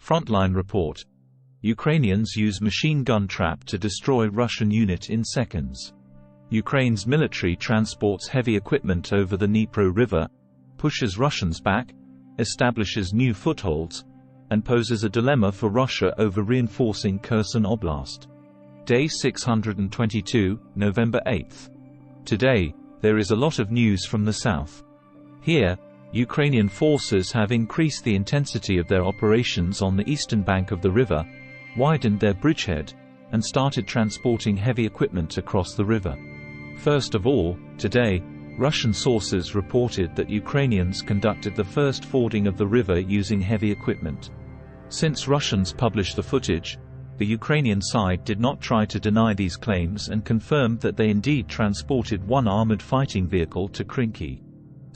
Frontline report. Ukrainians use machine gun trap to destroy Russian unit in seconds. Ukraine's military transports heavy equipment over the Dnipro River, pushes Russians back, establishes new footholds, and poses a dilemma for Russia over reinforcing Kherson Oblast. Day 622, November 8. Today, there is a lot of news from the south. Here, Ukrainian forces have increased the intensity of their operations on the eastern bank of the river, widened their bridgehead, and started transporting heavy equipment across the river. First of all, today, Russian sources reported that Ukrainians conducted the first fording of the river using heavy equipment. Since Russians published the footage, the Ukrainian side did not try to deny these claims and confirmed that they indeed transported one armored fighting vehicle to Krynky.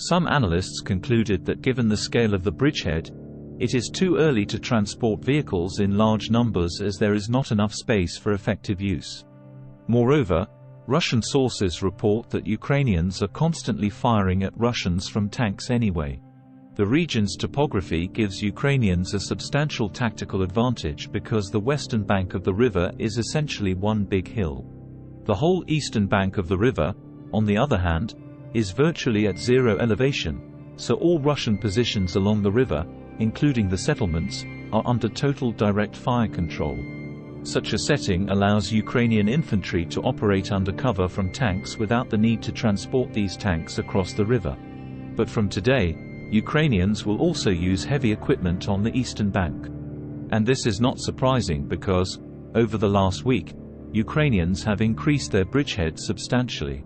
Some analysts concluded that given the scale of the bridgehead, it is too early to transport vehicles in large numbers as there is not enough space for effective use. Moreover, Russian sources report that Ukrainians are constantly firing at Russians from tanks anyway. The region's topography gives Ukrainians a substantial tactical advantage because the western bank of the river is essentially one big hill. The whole eastern bank of the river, on the other hand, is virtually at zero elevation, so all Russian positions along the river, including the settlements, are under total direct fire control. Such a setting allows Ukrainian infantry to operate under cover from tanks without the need to transport these tanks across the river. But from today, Ukrainians will also use heavy equipment on the eastern bank. And this is not surprising because, over the last week, Ukrainians have increased their bridgehead substantially.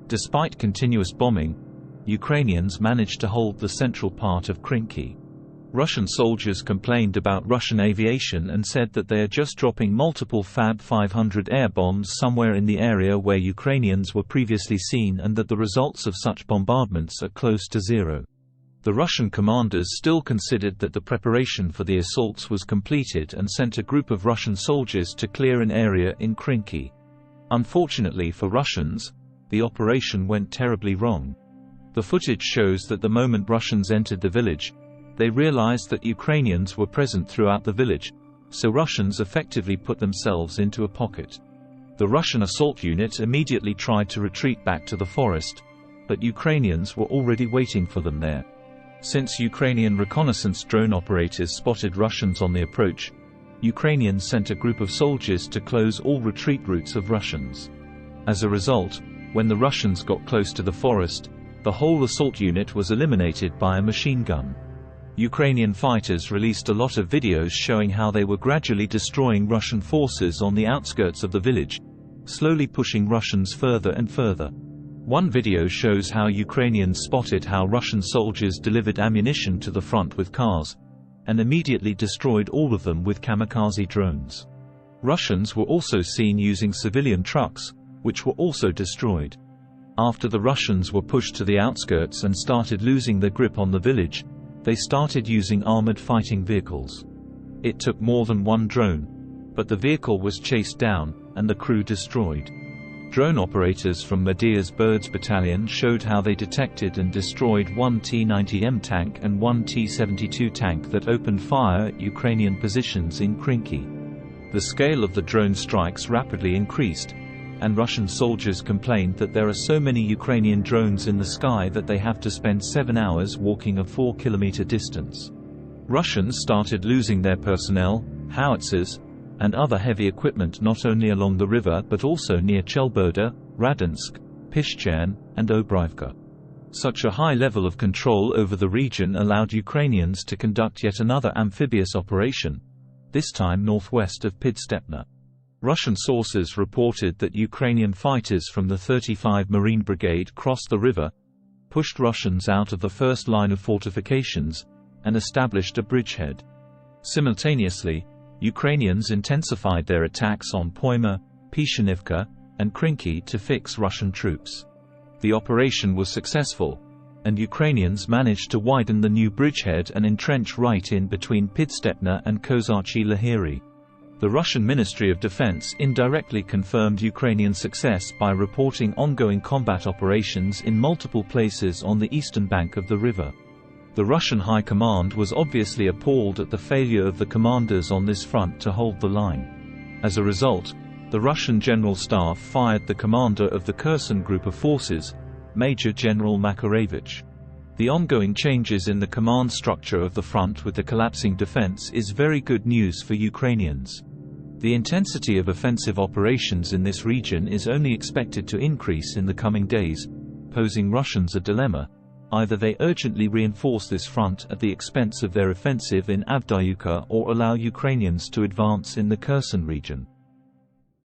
Despite continuous bombing, Ukrainians managed to hold the central part of Krynky. Russian soldiers complained about Russian aviation and said that they are just dropping multiple Fab 500 air bombs somewhere in the area where Ukrainians were previously seen and that the results of such bombardments are close to zero. The Russian commanders still considered that the preparation for the assaults was completed and sent a group of Russian soldiers to clear an area in Krynky. Unfortunately for Russians, the operation went terribly wrong. The footage shows that the moment Russians entered the village, they realized that Ukrainians were present throughout the village, so Russians effectively put themselves into a pocket. The Russian assault unit immediately tried to retreat back to the forest, but Ukrainians were already waiting for them there. Since Ukrainian reconnaissance drone operators spotted Russians on the approach, Ukrainians sent a group of soldiers to close all retreat routes of Russians. As a result, when the Russians got close to the forest, the whole assault unit was eliminated by a machine gun. Ukrainian fighters released a lot of videos showing how they were gradually destroying Russian forces on the outskirts of the village, slowly pushing Russians further and further. One video shows how Ukrainians spotted how Russian soldiers delivered ammunition to the front with cars, and immediately destroyed all of them with kamikaze drones. Russians were also seen using civilian trucks, which were also destroyed. After the Russians were pushed to the outskirts and started losing their grip on the village, they started using armored fighting vehicles. It took more than one drone, but the vehicle was chased down, and the crew destroyed. Drone operators from Media's Birds Battalion showed how they detected and destroyed one T-90M tank and one T-72 tank that opened fire at Ukrainian positions in Krynky. The scale of the drone strikes rapidly increased, and Russian soldiers complained that there are so many Ukrainian drones in the sky that they have to spend 7 hours walking a 4-kilometer distance. Russians started losing their personnel, howitzers, and other heavy equipment not only along the river but also near Chelboda, Radynsk, Pishchern, and Obrivka. Such a high level of control over the region allowed Ukrainians to conduct yet another amphibious operation, this time northwest of Pidstepna. Russian sources reported that Ukrainian fighters from the 35 Marine Brigade crossed the river, pushed Russians out of the first line of fortifications, and established a bridgehead. Simultaneously, Ukrainians intensified their attacks on Poima, Pishanivka, and Krynky to fix Russian troops. The operation was successful, and Ukrainians managed to widen the new bridgehead and entrench right in between Pidstepna and Kozarchi Lahiri. The Russian Ministry of Defense indirectly confirmed Ukrainian success by reporting ongoing combat operations in multiple places on the eastern bank of the river. The Russian High Command was obviously appalled at the failure of the commanders on this front to hold the line. As a result, the Russian General Staff fired the commander of the Kherson group of forces, Major General Makarevich. The ongoing changes in the command structure of the front with the collapsing defense is very good news for Ukrainians. The intensity of offensive operations in this region is only expected to increase in the coming days, posing Russians a dilemma: either they urgently reinforce this front at the expense of their offensive in Avdiivka, or allow Ukrainians to advance in the Kherson region.